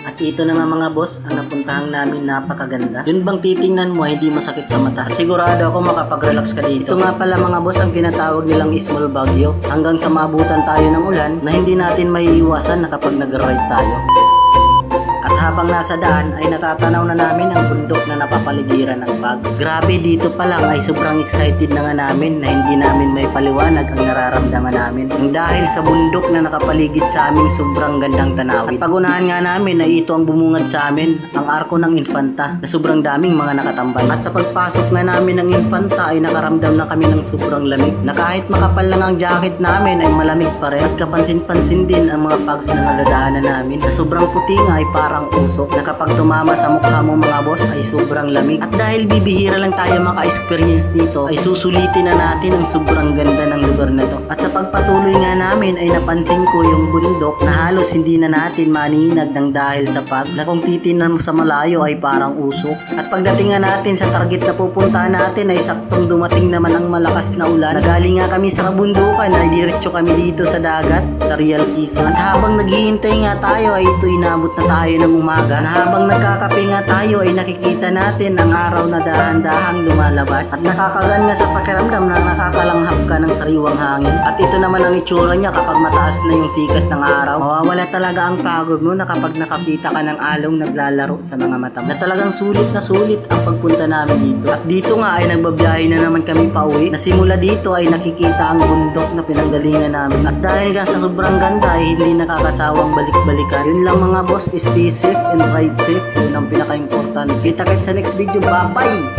At ito naman mga boss, ang napuntahan namin napakaganda. Yun bang titingnan mo hindi masakit sa mata? At sigurado ako makapag-relax ka dito. Ito nga pala mga boss ang tinatawag nilang small bagyo. Hanggang sa maabutan tayo ng ulan na hindi natin maiiwasan na kapag nag-ride tayo. At habang nasa daan ay natatanaw na namin ang bundok na napapaligiran ng Pugs. Grabe, dito pa lang ay sobrang excited na nga namin na hindi namin may paliwanag ang nararamdaman namin. Ang dahil sa bundok na nakapaligid sa aming sobrang gandang tanawin. At pagunahan nga namin na ito ang bumungad sa amin, ang arko ng Infanta na sobrang daming mga nakatambay. At sa pagpasok nga namin ng Infanta ay nakaramdam na kami ng sobrang lamig. Na kahit makapal lang ang jacket namin ay malamig pa rin. At kapansin-pansin din ang mga Pugs na nadadaanan namin na sobrang puti nga ay parang usok na kapag tumama sa mukha mo mga boss ay sobrang lamig. At dahil bibihira lang tayo maka-experience dito ay susulitin na natin ang sobrang ganda ng lugar na to. At sa pagpatuloy nga namin ay napansin ko yung bundok na halos hindi na natin maninag ng dahil sa Pugs na kung titingnan mo sa malayo ay parang usok. At pagdating nga natin sa target na pupuntahan natin ay saktong dumating naman ang malakas na ulan na galing nga kami sa kabundukan ay diretso kami dito sa dagat sa Real Quezon. At habang naghihintay nga tayo ay ito inabot na tayo ng umaga na habang nagkakape nga tayo ay nakikita natin ang araw na dahan-dahang lumalabas at nakakagan nga sa pakiramdam na nakakalanghap ka ng sariwang hangin. At ito naman ang itsura niya kapag mataas na yung sikat ng araw. Mawawala talaga ang pagod mo na kapag nakakita ka ng along naglalaro sa mga mata mo. Na talagang sulit na sulit ang pagpunta namin dito. At dito nga ay nagbabiyahe na naman kami pauwi na simula dito ay nakikita ang bundok na pinanggalingan namin. At dahil nga sa sobrang ganda ay hindi nakakasawang balik-balikan. Yun lang mga boss, stay safe and ride safe. Yun ang pinaka-important. Kita-kits sa next video. Bye-bye!